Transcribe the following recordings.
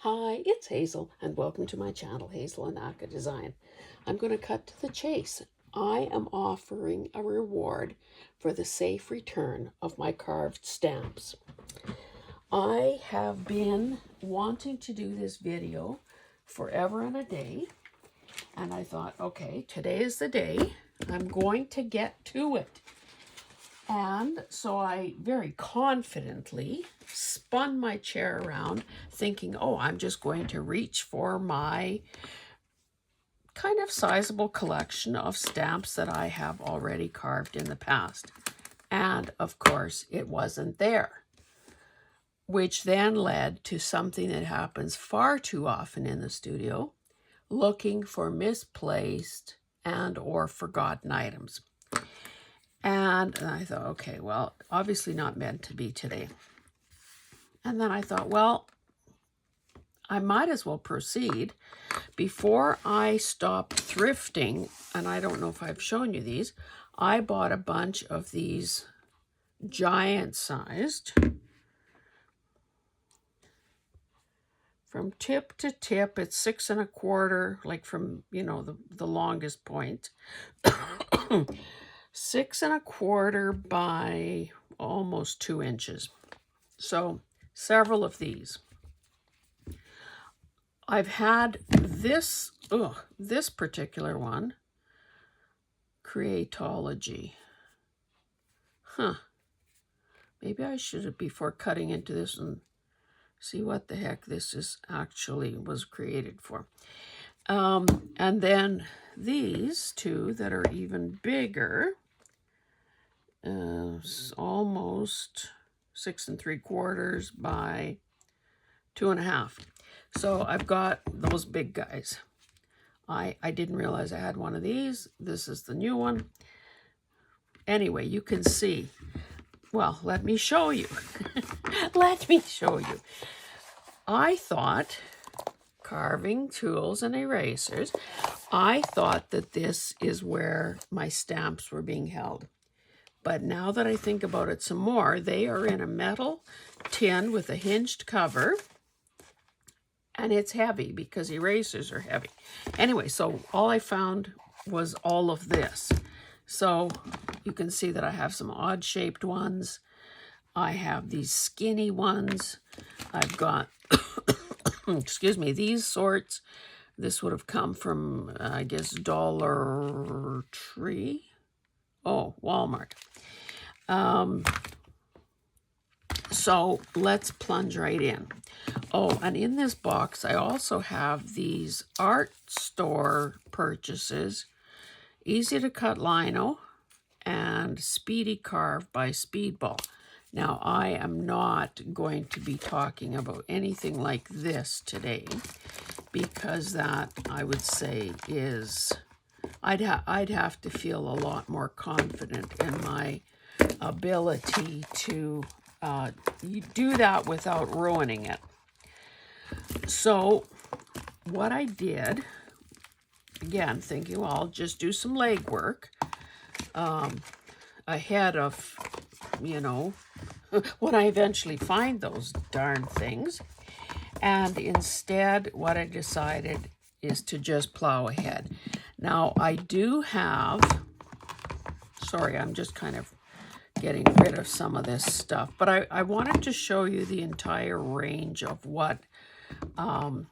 Hi, it's Hazel, and welcome to my channel, Hazel and Aka Design. I'm going to cut to the chase. I am offering a reward for the safe return of my carved stamps. I have been wanting to do this video forever and a day, and I thought, okay, today is the day. I'm going to get to it. And so I very confidently spun my chair around thinking, oh, I'm just going to reach for my kind of sizable collection of stamps that I have already carved in the past. And of course, it wasn't there, which then led to something that happens far too often in the studio, looking for misplaced and or forgotten items. And I thought, okay, well, obviously not meant to be today. And then I thought, well, I might as well proceed before I stop thrifting. And I don't know if I've shown you these. I bought a bunch of these giant-sized, from tip to tip, it's 6 1/4, like from, you know, the longest point. 6 1/4 by almost 2 inches. So several of these. I've had this particular one, Creatology. Maybe I should, before cutting into this, and see what the heck this is actually was created for. And then these two that are even bigger, almost 6 3/4 by 2 1/2. So I've got those big guys. I didn't realize I had one of these. This is the new one. Anyway, you can see. Well, let me show you. Let me show you. I thought, carving tools and erasers, I thought that this is where my stamps were being held. But now that I think about it some more, they are in a metal tin with a hinged cover. And it's heavy because erasers are heavy. Anyway, so all I found was all of this. So you can see that I have some odd-shaped ones. I have these skinny ones. I've got, excuse me, these sorts. This would have come from, I guess, Dollar Tree. Oh, Walmart. So let's plunge right in. Oh, and in this box, I also have these art store purchases, Easy to Cut Lino and Speedy Carve by Speedball. Now, I am not going to be talking about anything like this today, because that, I would say, is, I'd have to feel a lot more confident in my ability to do that without ruining it. So what I did, again, thinking, well, I'll just do some legwork ahead of, you know, when I eventually find those darn things. And instead, what I decided is to just plow ahead. Now, I do have, sorry, I'm just kind of getting rid of some of this stuff, but I wanted to show you the entire range of what I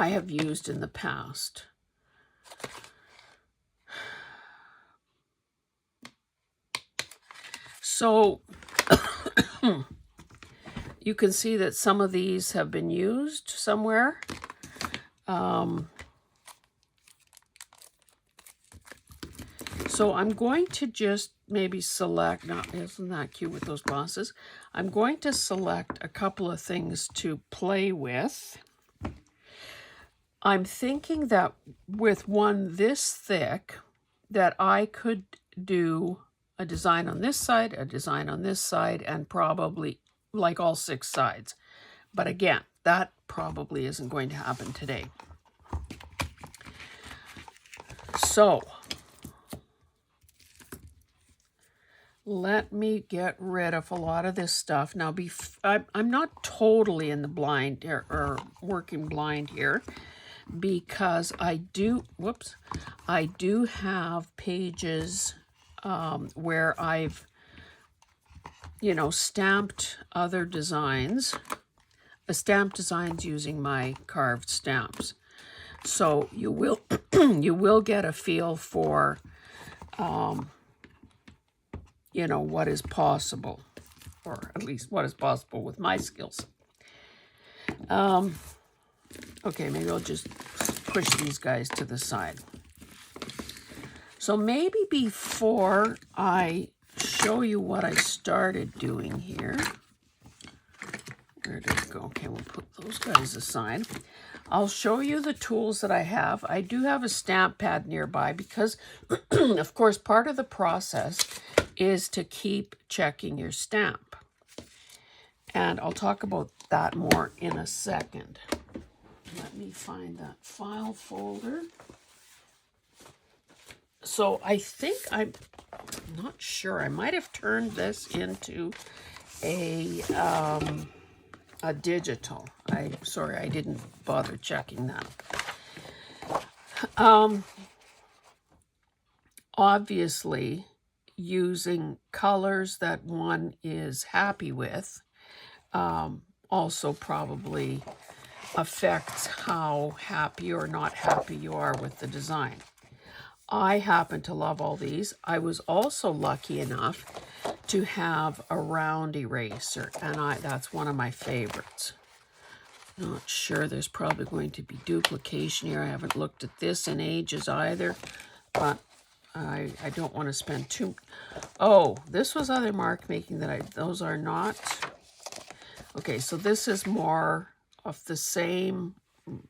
have used in the past. So you can see that some of these have been used somewhere. So I'm going to just maybe select, now isn't that cute with those glosses? I'm going to select a couple of things to play with. I'm thinking that with one this thick, that I could do a design on this side, a design on this side, and probably like all 6 sides. But again, that probably isn't going to happen today. So let me get rid of a lot of this stuff. Now, I'm not totally in the blind or working blind here, because I do have pages where I've, stamped other designs, stamped designs using my carved stamps. So you will you will get a feel for what is possible, or at least what is possible with my skills. Okay, maybe I'll just push these guys to the side. So maybe before I show you what I started doing here, where did it go? Okay, we'll put those guys aside. I'll show you the tools that I have. I do have a stamp pad nearby because, of course, part of the process is to keep checking your stamp. And I'll talk about that more in a second. Let me find that file folder. So I think I'm not sure. I might have turned this into a digital. Sorry, I didn't bother checking that. Obviously, using colors that one is happy with also probably affects how happy or not happy you are with the design. I happen to love all these. I was also lucky enough to have a round eraser, and that's one of my favorites. Not sure, there's probably going to be duplication here. I haven't looked at this in ages either, but I don't want to spend too... Oh, this was other mark making those are not... Okay, so this is more of the same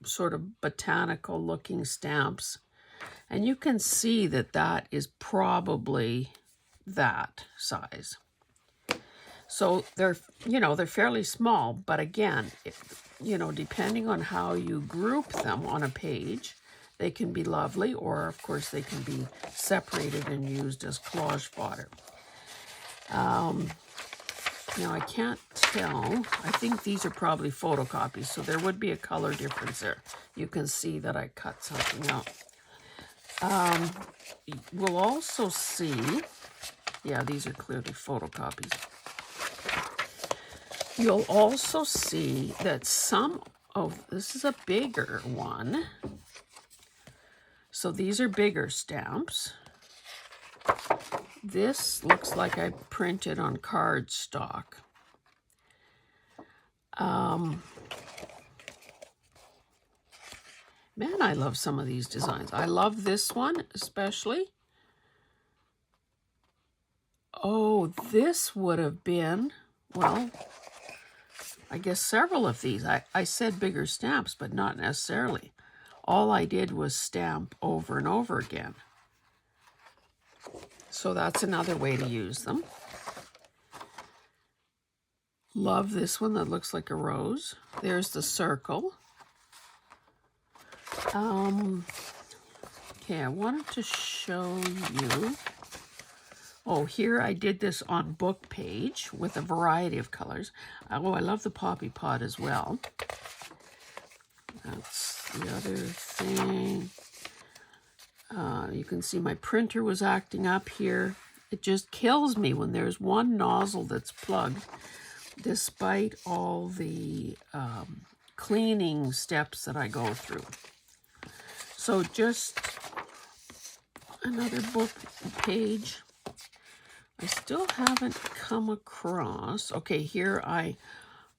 sort of botanical looking stamps. And you can see that that is probably that size. So they're fairly small, but again, depending on how you group them on a page, they can be lovely, or of course they can be separated and used as collage fodder. Now I can't tell. I think these are probably photocopies, so there would be a color difference there. You can see that I cut something out. We'll also see, yeah, these are clearly photocopies. You'll also see that this is a bigger one. So these are bigger stamps. This looks like I printed on cardstock. Man, I love some of these designs. I love this one especially. Oh, this would have been, well, I guess several of these. I said bigger stamps, but not necessarily. All I did was stamp over and over again. So that's another way to use them. Love this one that looks like a rose. There's the circle. Okay, I wanted to show you. Oh, here I did this on book page with a variety of colors. Oh, I love the poppy pod as well. That's the other thing. You can see my printer was acting up here. It just kills me when there's one nozzle that's plugged, despite all the cleaning steps that I go through. So just another book page. I still haven't come across. Okay, here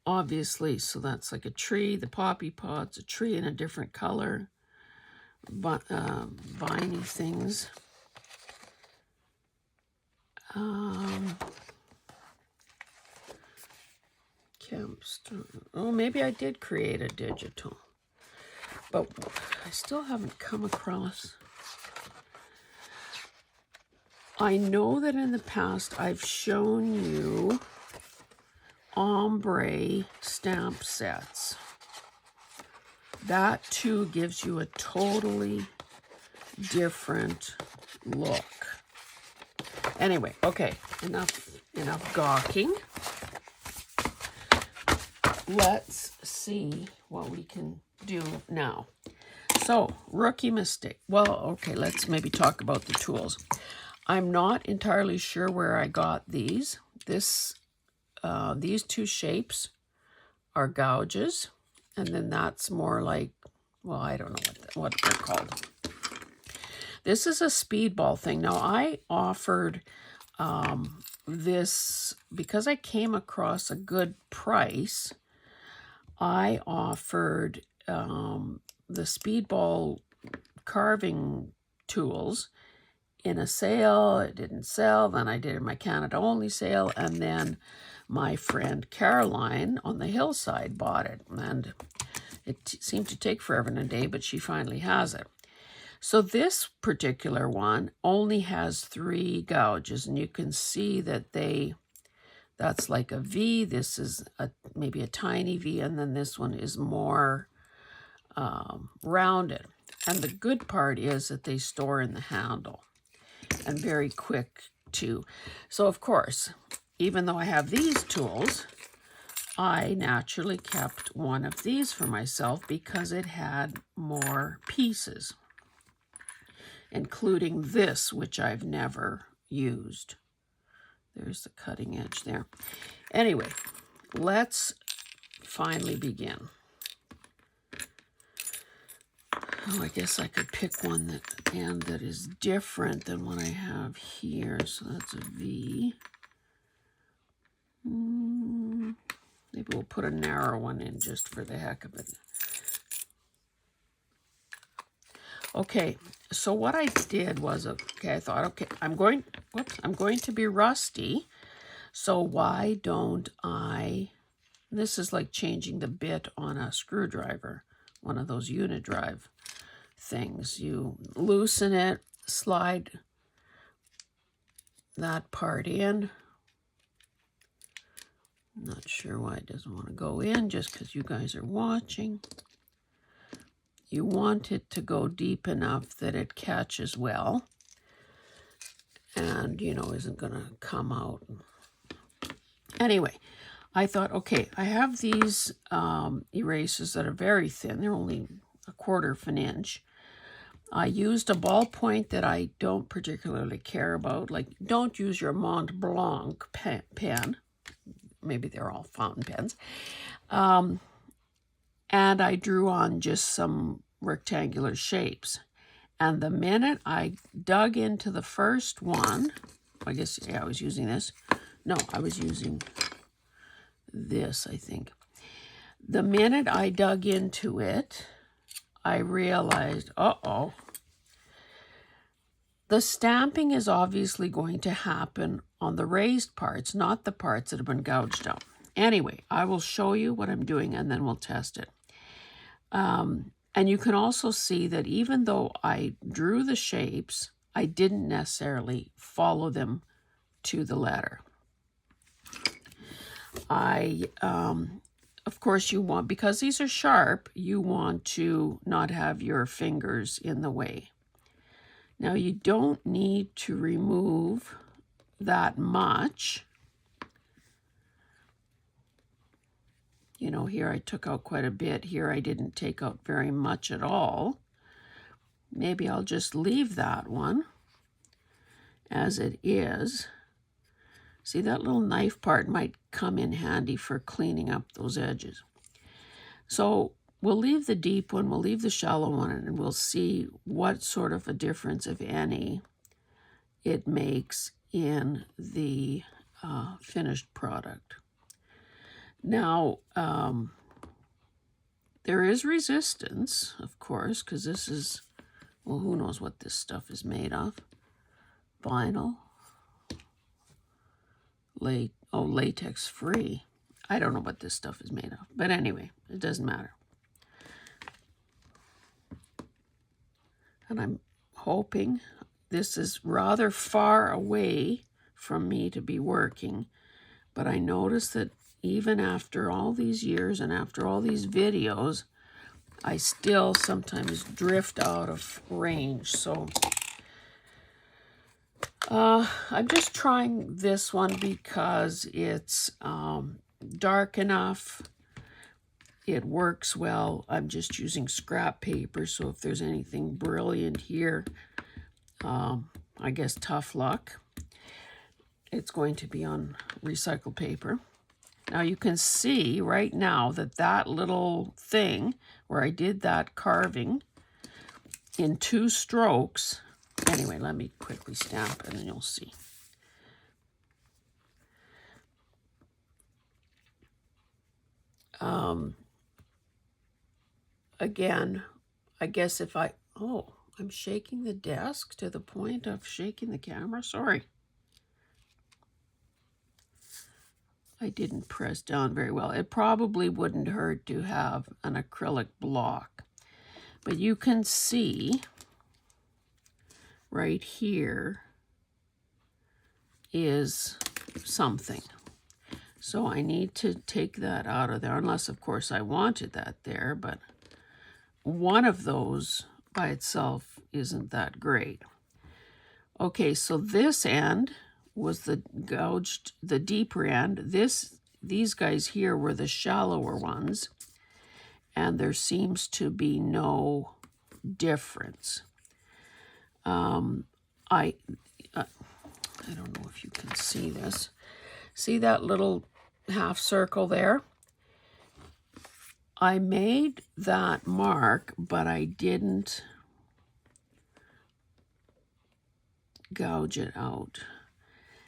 obviously, so that's like a tree. The poppy pod's a tree in a different color. But viney things. Oh, maybe I did create a digital, but I still haven't come across. I know that in the past I've shown you ombre stamp sets. That too gives you a totally different look. Anyway, okay, enough gawking. Let's see what we can do now. So, rookie mistake. Well, okay, let's maybe talk about the tools. I'm not entirely sure where I got these. These two shapes are gouges, and then that's more like, well, I don't know what they're called. This is a speedball thing. Now, I offered this because I came across a good price. I offered the speedball carving tools in a sale. It didn't sell. Then I did my Canada only sale, and then my friend Caroline on the hillside bought it, and it seemed to take forever and a day, but she finally has it. So this particular one only has 3 gouges, and you can see that that's like a V. This is maybe a tiny V, and then this one is more rounded. And the good part is that they store in the handle, and very quick too. So of course, even though I have these tools, I naturally kept one of these for myself because it had more pieces, including this, which I've never used. There's the cutting edge there. Anyway, let's finally begin. Oh, I guess I could pick one that is different than what I have here. So that's a V. Maybe we'll put a narrow one in just for the heck of it. Okay, so what I did was, okay, I thought, okay, I'm going to be rusty, so why don't this is like changing the bit on a screwdriver, one of those unit drive things. You loosen it, slide that part in. Not sure why it doesn't want to go in, just because you guys are watching. You want it to go deep enough that it catches well and, isn't going to come out. Anyway, I thought, okay, I have these erasers that are very thin. They're only 1/4 of an inch. I used a ballpoint that I don't particularly care about. Like, don't use your Mont Blanc pen. Maybe they're all fountain pens. And I drew on just some rectangular shapes. And the minute I dug into the first one, I guess, yeah, I was using this. No, I was using this, I think. The minute I dug into it, I realized, uh-oh, the stamping is obviously going to happen on the raised parts, not the parts that have been gouged out. Anyway, I will show you what I'm doing, and then we'll test it. And you can also see that even though I drew the shapes, I didn't necessarily follow them to the letter. Of course, because these are sharp, you want to not have your fingers in the way. Now, you don't need to remove that much. Here I took out quite a bit. Here I didn't take out very much at all. Maybe I'll just leave that one as it is. See, that little knife part might come in handy for cleaning up those edges. So we'll leave the deep one, we'll leave the shallow one, and we'll see what sort of a difference, if any, it makes in the finished product. Now, there is resistance, of course, because this is, well, who knows what this stuff is made of. Vinyl. Latex free. I don't know what this stuff is made of. But anyway, it doesn't matter. And I'm hoping, this is rather far away from me to be working, but I noticed that even after all these years and after all these videos, I still sometimes drift out of range. So I'm just trying this one because it's dark enough. It works well. I'm just using scrap paper, so if there's anything brilliant here, I guess tough luck. It's going to be on recycled paper. Now you can see right now that that little thing where I did that carving in 2 strokes. Anyway, let me quickly stamp and then you'll see. Again, I guess if I'm shaking the desk to the point of shaking the camera. Sorry. I didn't press down very well. It probably wouldn't hurt to have an acrylic block. But you can see right here is something. So I need to take that out of there, unless of course I wanted that there, but one of those by itself isn't that great. Okay, so this end was the deeper end. These guys here were the shallower ones, and there seems to be no difference. I don't know if you can see this. See that little half circle there? I made that mark, but I didn't gouge it out.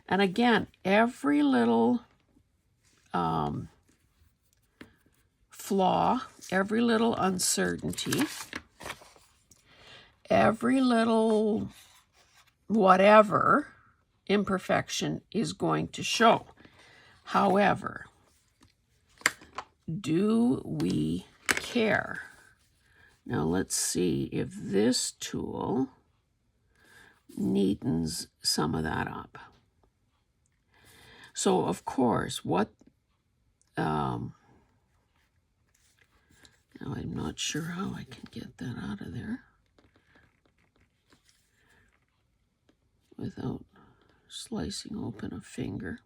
And again, every little flaw, every little uncertainty, every little whatever imperfection is going to show. However, do we care? Now let's see if this tool neatens some of that up. So of course, what, now I'm not sure how I can get that out of there without slicing open a finger.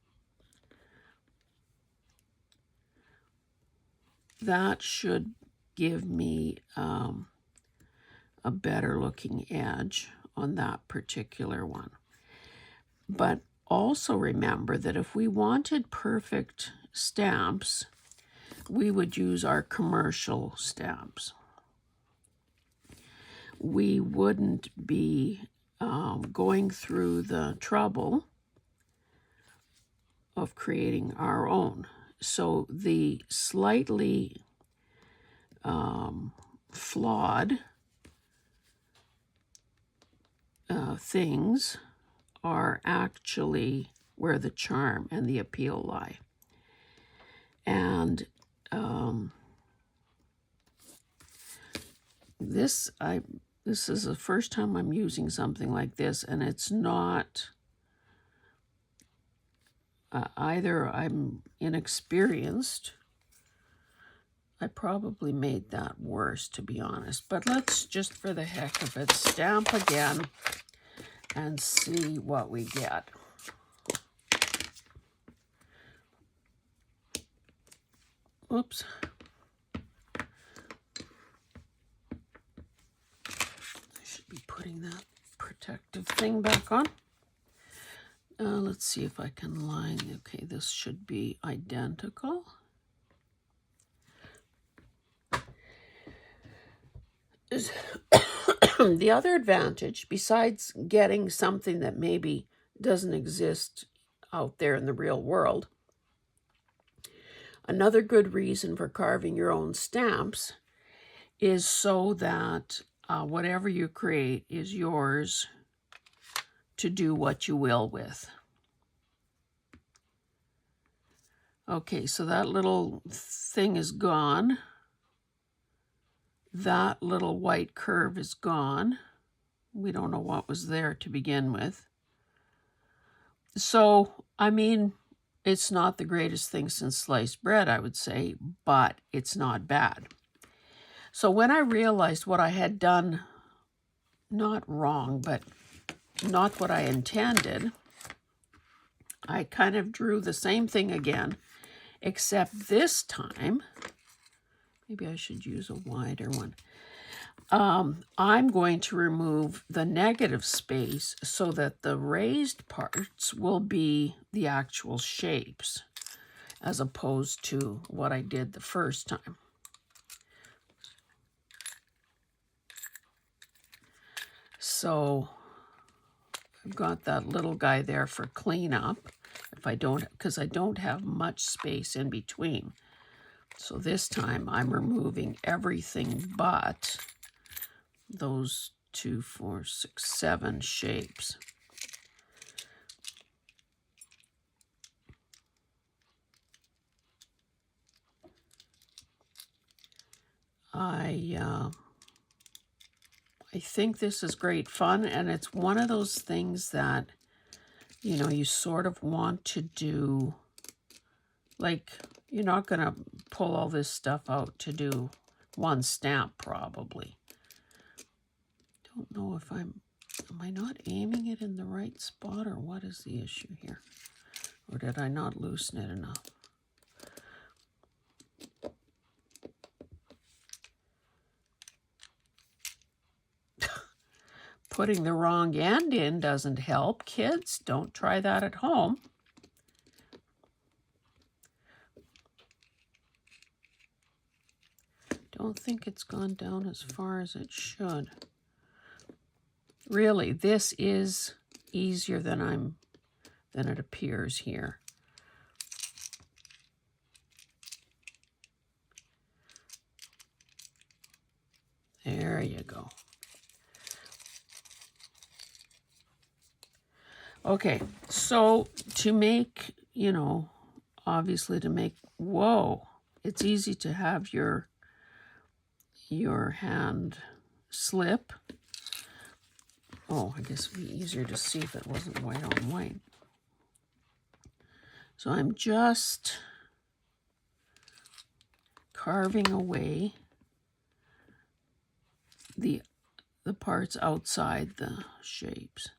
That should give me a better looking edge on that particular one. But also remember that if we wanted perfect stamps, we would use our commercial stamps. We wouldn't be going through the trouble of creating our own. So the slightly flawed things are actually where the charm and the appeal lie. And this is the first time I'm using something like this, and it's not either I'm inexperienced. I probably made that worse, to be honest. But let's just, for the heck of it, stamp again and see what we get. Oops. I should be putting that protective thing back on. Let's see if I can line. Okay, this should be identical. The other advantage, besides getting something that maybe doesn't exist out there in the real world, another good reason for carving your own stamps is so that whatever you create is yours to do what you will with. Okay, so that little thing is gone. That little white curve is gone. We don't know what was there to begin with. So, I mean, it's not the greatest thing since sliced bread, I would say, but it's not bad. So when I realized what I had done, not wrong, but not what I intended. I kind of drew the same thing again, except this time, maybe I should use a wider one. I'm going to remove the negative space so that the raised parts will be the actual shapes, as opposed to what I did the first time. So I've got that little guy there for cleanup, because I don't have much space in between. So this time I'm removing everything but those 2, 4, 6, 7 shapes. I think this is great fun, and it's one of those things that, you know, you sort of want to do. Like, you're not going to pull all this stuff out to do one stamp, probably. Don't know if am I not aiming it in the right spot, or what is the issue here? Or did I not loosen it enough? Putting the wrong end in doesn't help. Kids, don't try that at home. Don't think it's gone down as far as it should. Really, this is easier than it appears here. There you go. Okay, so to make, you know, obviously to make, whoa, it's easy to have your hand slip. Oh, I guess it would be easier to see if it wasn't white on white. So I'm just carving away the parts outside the shapes.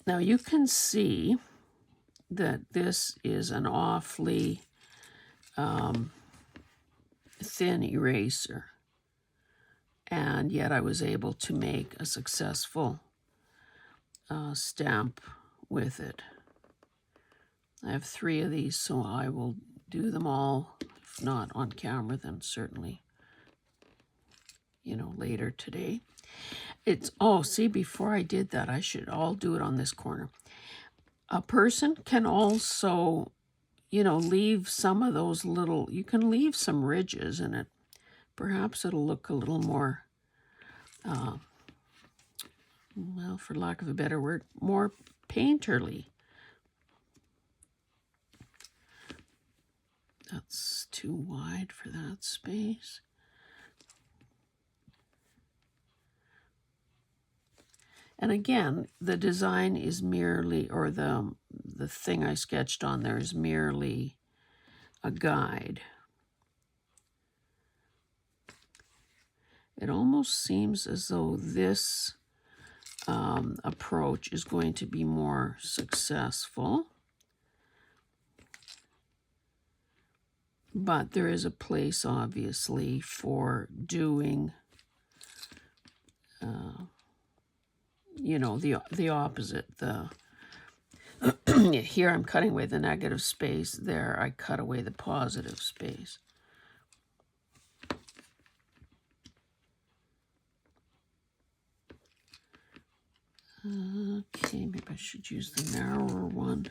Now you can see that this is an awfully thin eraser, and yet I was able to make a successful stamp with it. I have 3 of these, so I will do them all, if not on camera, then certainly, you know, later today. Oh, see, before I did that, I'll do it on this corner. A person can also, you know, leave some of those little, you can leave some ridges in it. Perhaps it'll look a little more, well, for lack of a better word, more painterly. That's too wide for that space. And again, the design is merely, or the thing I sketched on there is merely a guide. It almost seems as though this approach is going to be more successful. But there is a place, obviously, for doing, you know, the opposite. Here I'm cutting away the negative space. There I cut away the positive space. Okay, maybe I should use the narrower one,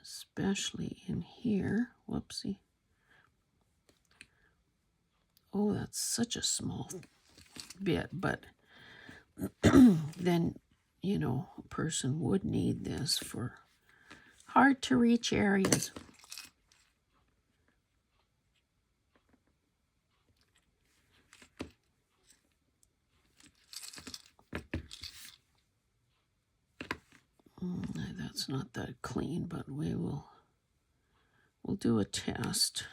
especially in here. Whoopsie. Oh, that's such a small bit, but then, you know, a person would need this for hard to reach areas. That's not that clean, but we'll do a test.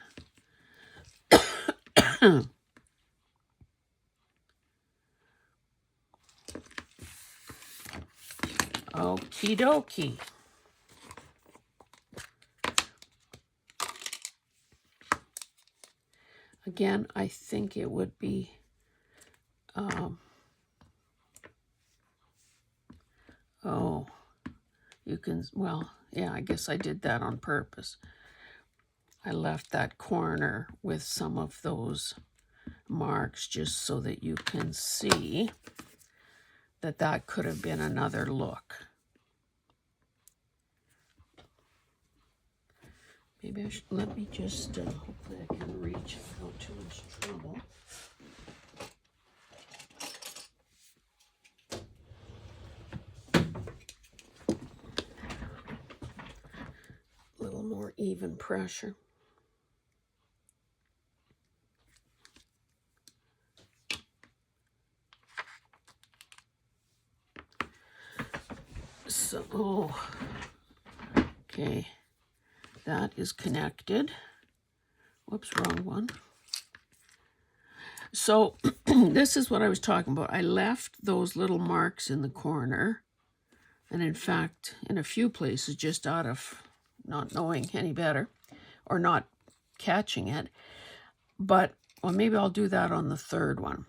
Okie dokie. Again, I think it would be oh, you can, well, yeah, I guess I did that on purpose. I left that corner with some of those marks just so that you can see that that could have been another look. Maybe I should, let me just, hopefully I can reach without too much trouble. A little more even pressure. So, okay, that is connected. Whoops, wrong one. So this is what I was talking about. I left those little marks in the corner, and in fact, in a few places, just out of not knowing any better or not catching it. But, well, maybe I'll do that on the third one.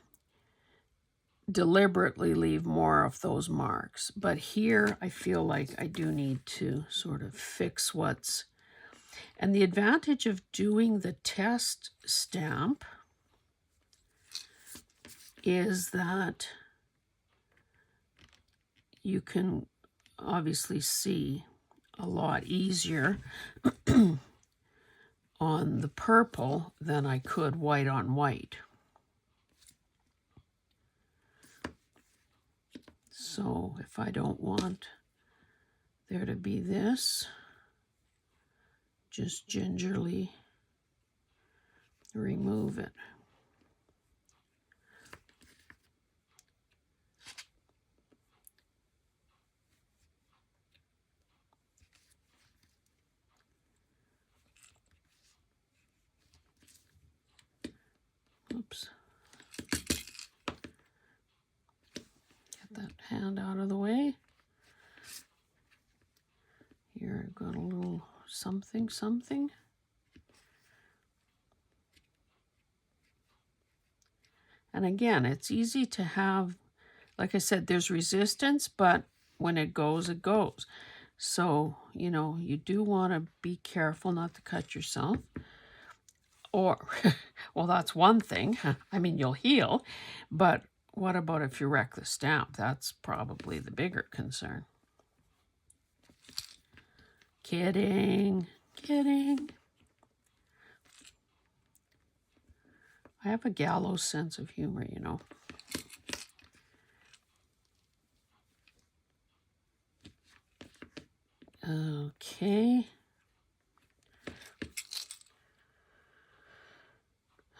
Deliberately leave more of those marks. But here I feel like I do need to sort of fix what's... And the advantage of doing the test stamp is that you can obviously see a lot easier on the purple than I could white on white. So if I don't want there to be this, just gingerly remove it. Oops. Get that hand out of the way. Here I've got a little something, something. And again, it's easy to have, like I said, there's resistance, but when it goes, it goes. So, you know, you do want to be careful not to cut yourself. Or, well, that's one thing. I mean, you'll heal. But what about if you wreck the stamp? That's probably the bigger concern. Kidding. Kidding. I have a gallows sense of humor, you know. Okay.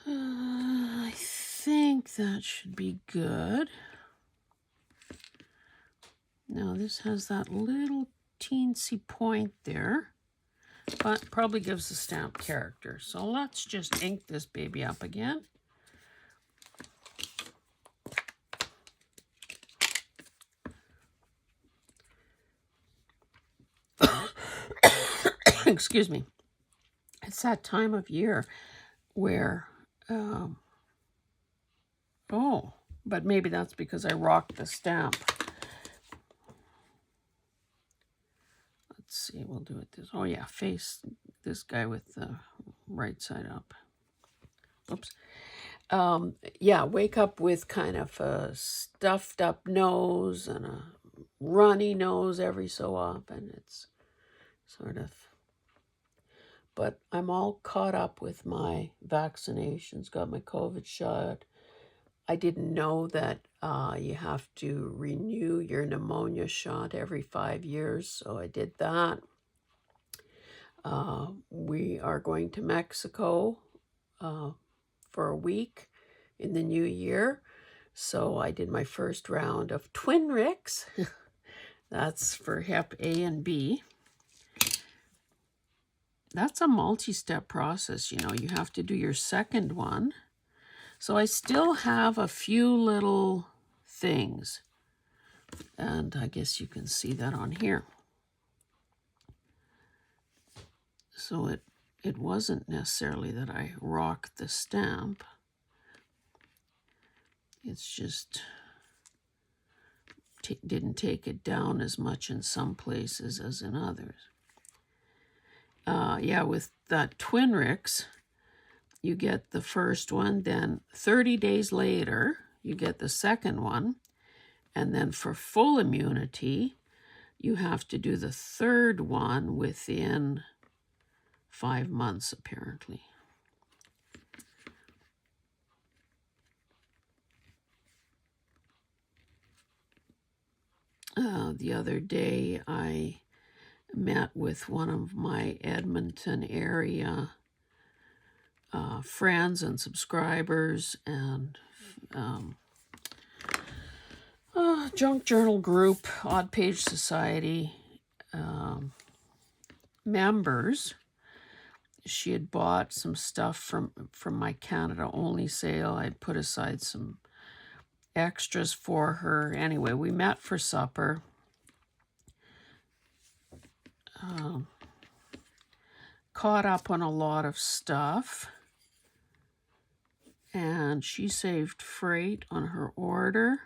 I think that should be good. Now this has that little teensy point there, but probably gives the stamp character. So let's just ink this baby up again. Excuse me. It's that time of year where, oh, but maybe that's because I rocked the stamp. Let's see, we'll do it this. Oh yeah, face this guy with the right side up. Oops. Yeah, wake up with kind of a stuffed up nose and a runny nose every so often. It's sort of, but I'm all caught up with my vaccinations, got my COVID shot. I didn't know that you have to renew your pneumonia shot every 5 years, so I did that. We are going to Mexico for a week in the new year, so I did my first round of twin Ricks. That's for Hep A and B. That's a multi-step process, you know. You have to do your second one. So I still have a few little things. And I guess you can see that on here. So it wasn't necessarily that I rocked the stamp. It's just didn't take it down as much in some places as in others. Yeah, with that Twinrix, you get the first one, then 30 days later, you get the second one. And then for full immunity, you have to do the third one within 5 months, apparently. The other day, I met with one of my Edmonton area friends and subscribers and Junk Journal group, Odd Page Society members. She had bought some stuff from my Canada only sale. I'd put aside some extras for her. Anyway, we met for supper. Caught up on a lot of stuff. And she saved freight on her order.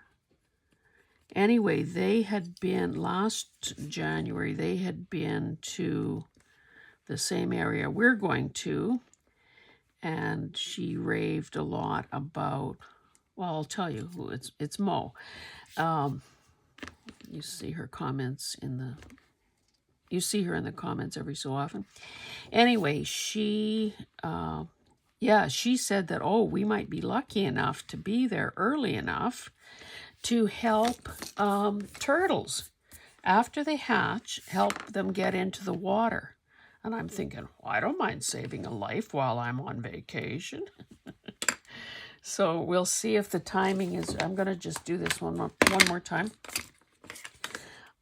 Anyway, they had been, last January, they had been to the same area we're going to. And she raved a lot about, well, I'll tell you who, it's Mo. You see her comments you see her in the comments every so often. Anyway, she said that, oh, we might be lucky enough to be there early enough to help turtles. After they hatch, help them get into the water. And I'm thinking, well, I don't mind saving a life while I'm on vacation. So we'll see if the timing is, I'm going to just do this one more time.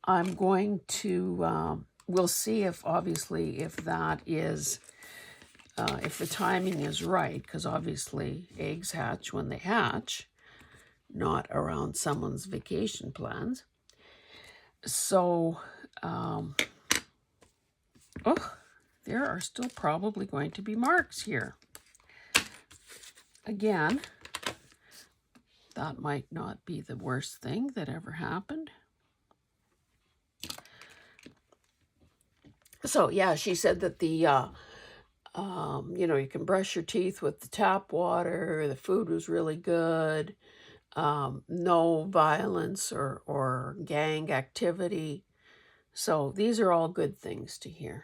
I'm going to, we'll see if, obviously, if that is, if the timing is right, because obviously eggs hatch when they hatch, not around someone's vacation plans. So, there are still probably going to be marks here. Again, that might not be the worst thing that ever happened. So, yeah, she said that the, you can brush your teeth with the tap water. The food was really good. No violence or gang activity. So these are all good things to hear.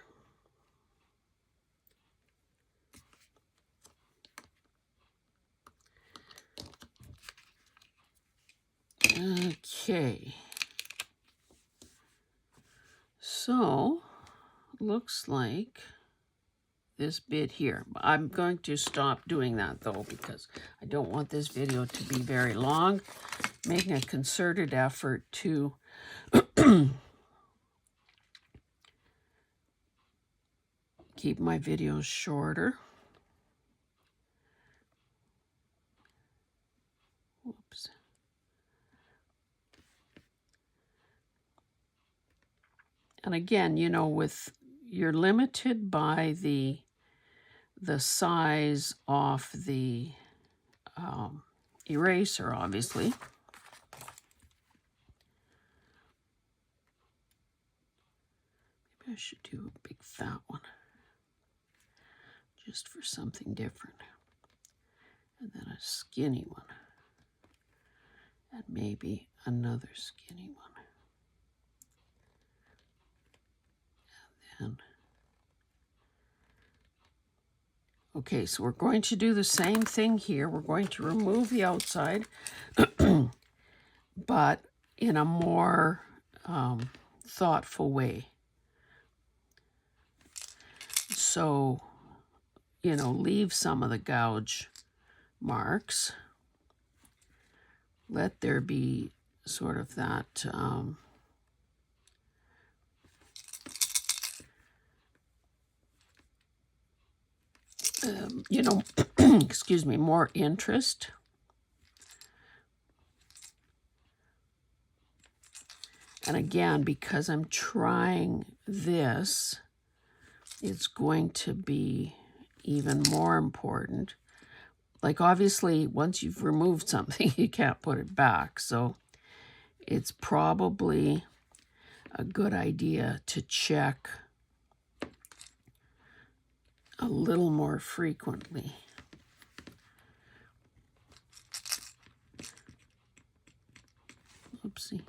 Okay. So, looks like this bit here. I'm going to stop doing that though, because I don't want this video to be very long. Making a concerted effort to keep my videos shorter. Oops. And again, you're limited by the size of the eraser, obviously. Maybe I should do a big fat one, just for something different. And then a skinny one. And maybe another skinny one. And then, okay, so we're going to do the same thing here. We're going to remove the outside, but in a more thoughtful way. So, leave some of the gouge marks. Let there be sort of that excuse me, more interest. And again, because I'm trying this, it's going to be even more important. Like obviously, once you've removed something, you can't put it back. So it's probably a good idea to check a little more frequently. Oopsie.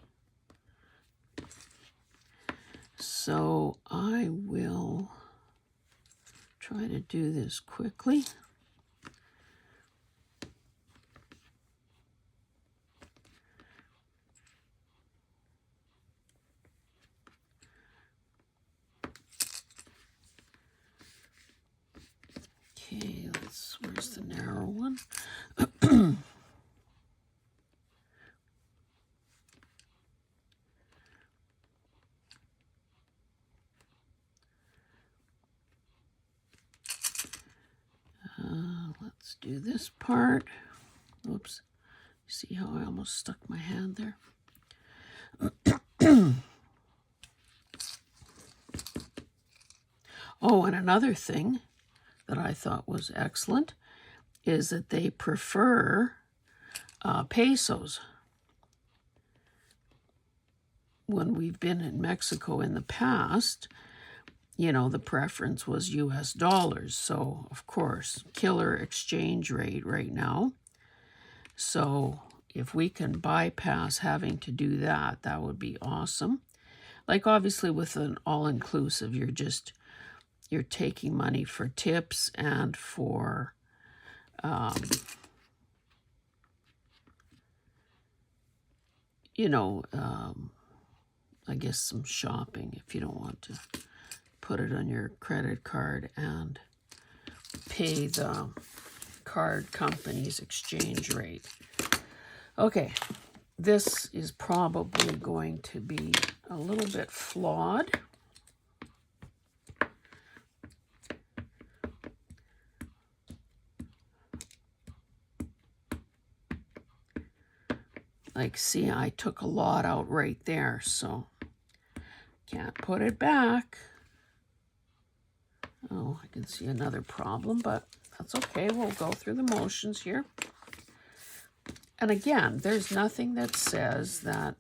So I will try to do this quickly. Okay, where's the narrow one? Let's do this part. Oops. See how I almost stuck my hand there? Oh, and another thing that I thought was excellent is that they prefer pesos. When we've been in Mexico in the past, you know, the preference was US dollars. So, of course, killer exchange rate right now. So, if we can bypass having to do that, that would be awesome. Like, obviously, with an all-inclusive, you're taking money for tips and for, I guess some shopping if you don't want to put it on your credit card and pay the card company's exchange rate. Okay, this is probably going to be a little bit flawed. Like, see, I took a lot out right there, so can't put it back. Oh, I can see another problem, but that's okay. We'll go through the motions here. And again, there's nothing that says that,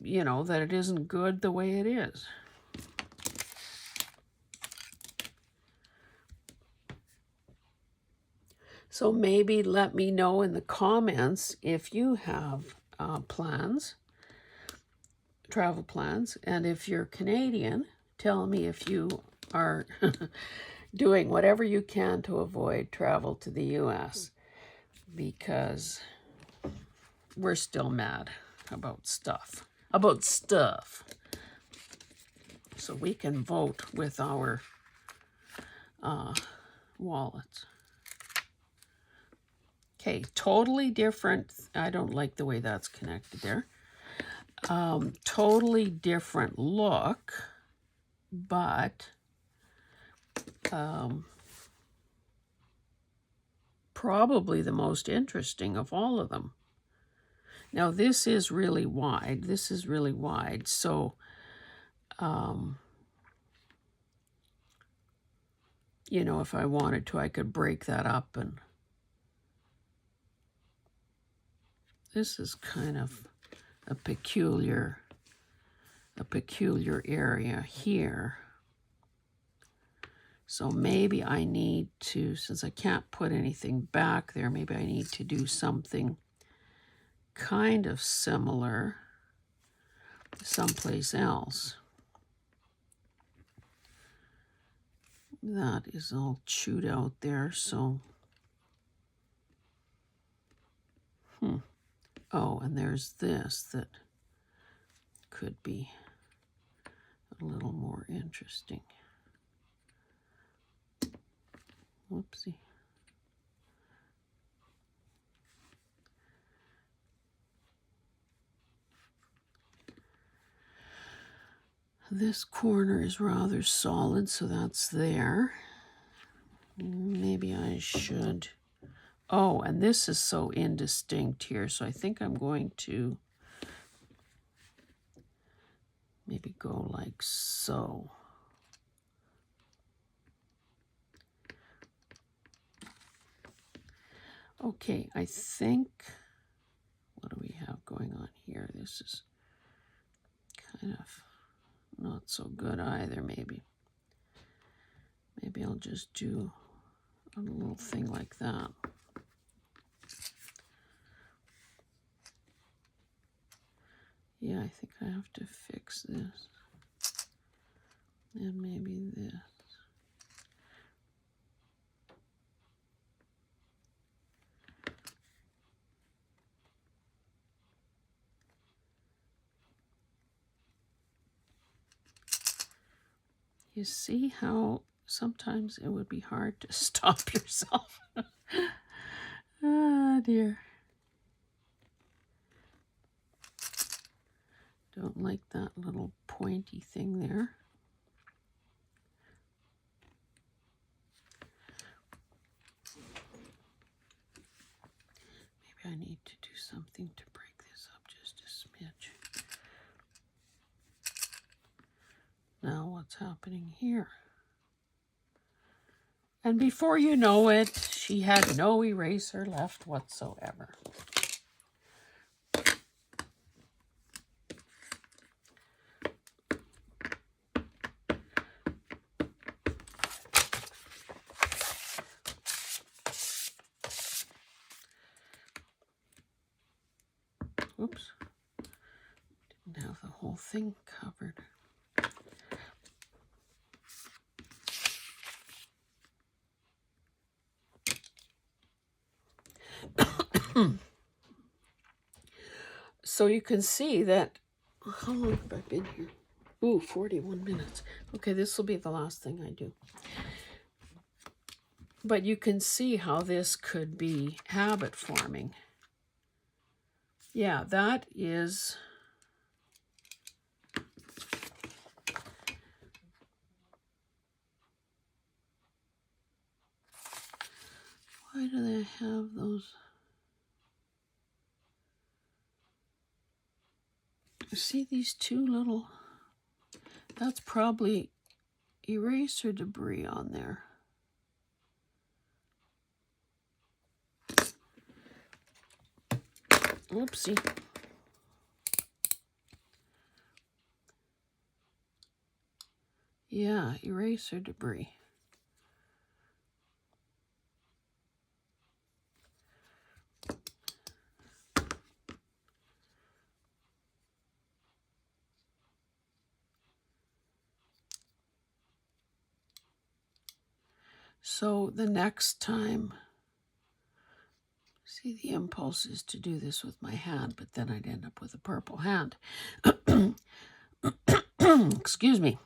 you know, that it isn't good the way it is. So maybe let me know in the comments if you have plans, travel plans, and if you're Canadian, tell me if you are doing whatever you can to avoid travel to the US, because we're still mad about stuff. So we can vote with our wallets. Okay, totally different. I don't like the way that's connected there. Totally different look, but probably the most interesting of all of them. Now, this is really wide. So, you know, if I wanted to, I could break that up, and this is kind of a peculiar area here. So maybe I need to, since I can't put anything back there, maybe I need to do something kind of similar someplace else. That is all chewed out there, so. Oh, and there's this that could be a little more interesting. Whoopsie. This corner is rather solid, so that's there. Maybe I should. Oh, and this is so indistinct here, so I think I'm going to maybe go like so. Okay, I think, what do we have going on here? This is kind of not so good either, maybe. Maybe I'll just do a little thing like that. Yeah, I think I have to fix this. And maybe this. You see how sometimes it would be hard to stop yourself. Ah, dear. Don't like that little pointy thing there. Maybe I need to do something to break this up just a smidge. Now what's happening here? And before you know it, she had no eraser left whatsoever. Oops. Didn't have the whole thing covered. So you can see that, how long have I been here? Ooh, 41 minutes. Okay, this will be the last thing I do. But you can see how this could be habit forming. Yeah, that is... Why do they have those? See these two little... That's probably eraser debris on there. Oopsie. Yeah, eraser debris. So the next time, see, the impulse is to do this with my hand, but then I'd end up with a purple hand. Excuse me.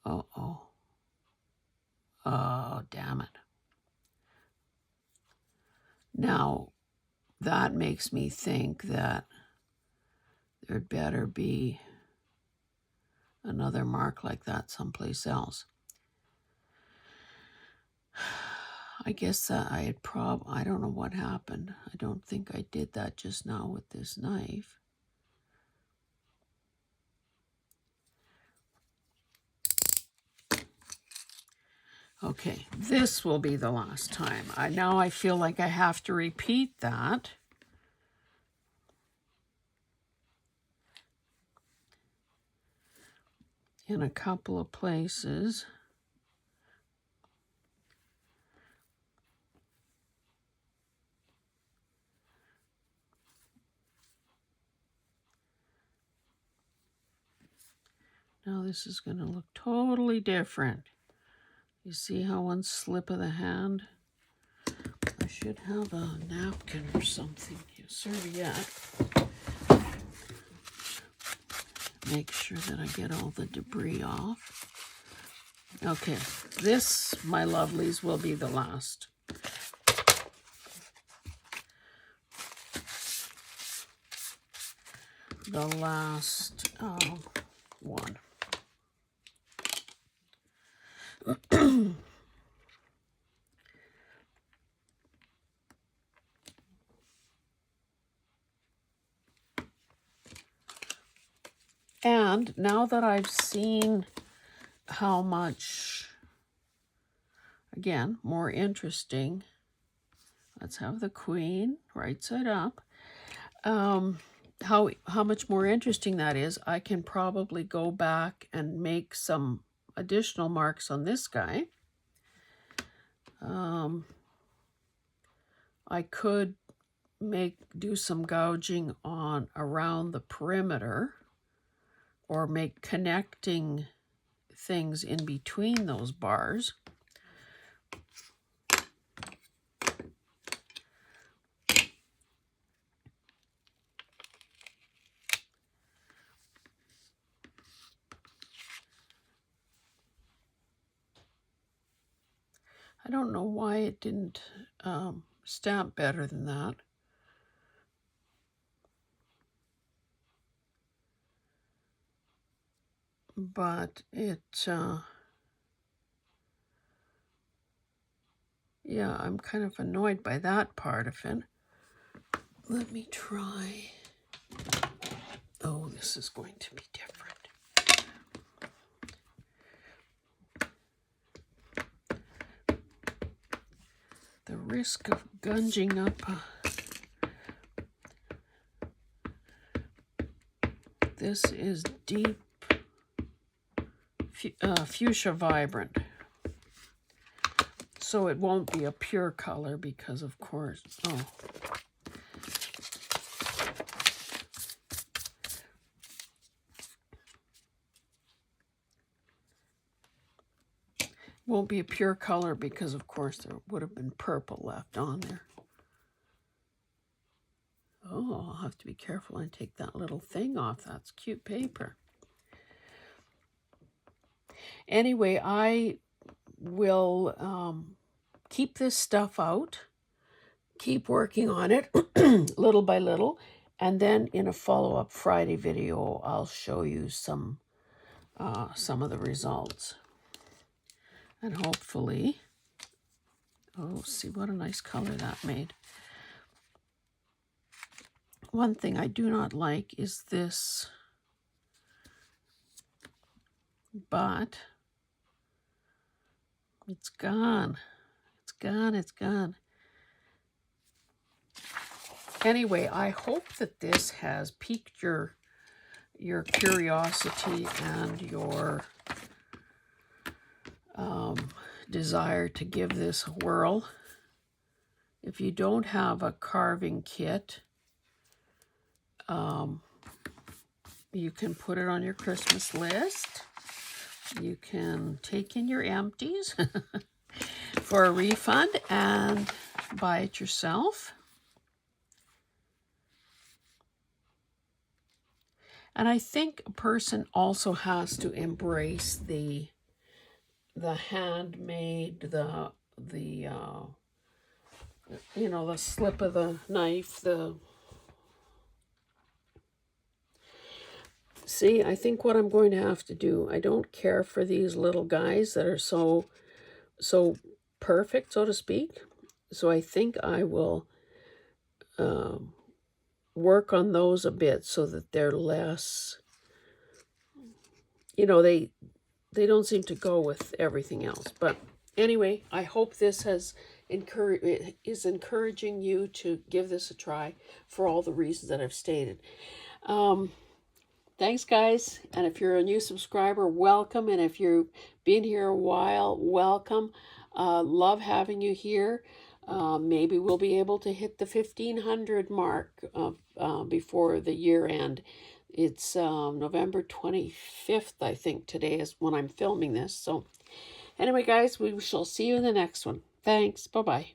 Uh-oh. Oh, damn it. Now, that makes me think that there'd better be another mark like that someplace else. I guess that I don't know what happened. I don't think I did that just now with this knife. Okay, this will be the last time. Now I feel like I have to repeat that. In a couple of places. Now this is going to look totally different. You see how one slip of the hand? I should have a napkin or something, a serviette. Make sure that I get all the debris off. Okay, this, my lovelies, will be the last. The last one. And now that I've seen how much, again, more interesting, let's have the queen right side up, how much more interesting that is, I can probably go back and make some additional marks on this guy. I could do some gouging on around the perimeter, or make connecting things in between those bars. I don't know why it didn't stamp better than that. But it, yeah, I'm kind of annoyed by that part of it. Let me try. Oh, this is going to be different. The risk of gunging up this is deep fuchsia vibrant. So it won't be a pure color because, of course, won't be a pure color because, of course, there would have been purple left on there. Oh, I'll have to be careful and take that little thing off. That's cute paper. Anyway, I will keep this stuff out, keep working on it little by little, and then in a follow-up Friday video, I'll show you some of the results. And hopefully, oh, see what a nice color that made. One thing I do not like is this, but it's gone. It's gone, it's gone. Anyway, I hope that this has piqued your curiosity and your desire to give this a whirl. If you don't have a carving kit, you can put it on your Christmas list. You can take in your empties for a refund and buy it yourself. And I think a person also has to embrace the handmade, the you know, the slip of the knife, see, I think what I'm going to have to do, I don't care for these little guys that are so perfect, so to speak. So I think I will work on those a bit so that they're less, you know, they don't seem to go with everything else. But anyway, I hope this is encouraging you to give this a try for all the reasons that I've stated. Thanks, guys. And if you're a new subscriber, welcome. And if you've been here a while, welcome. Love having you here. Maybe we'll be able to hit the 1,500 mark before the year end. It's November 25th, I think, today is when I'm filming this. So anyway, guys, we shall see you in the next one. Thanks. Bye-bye.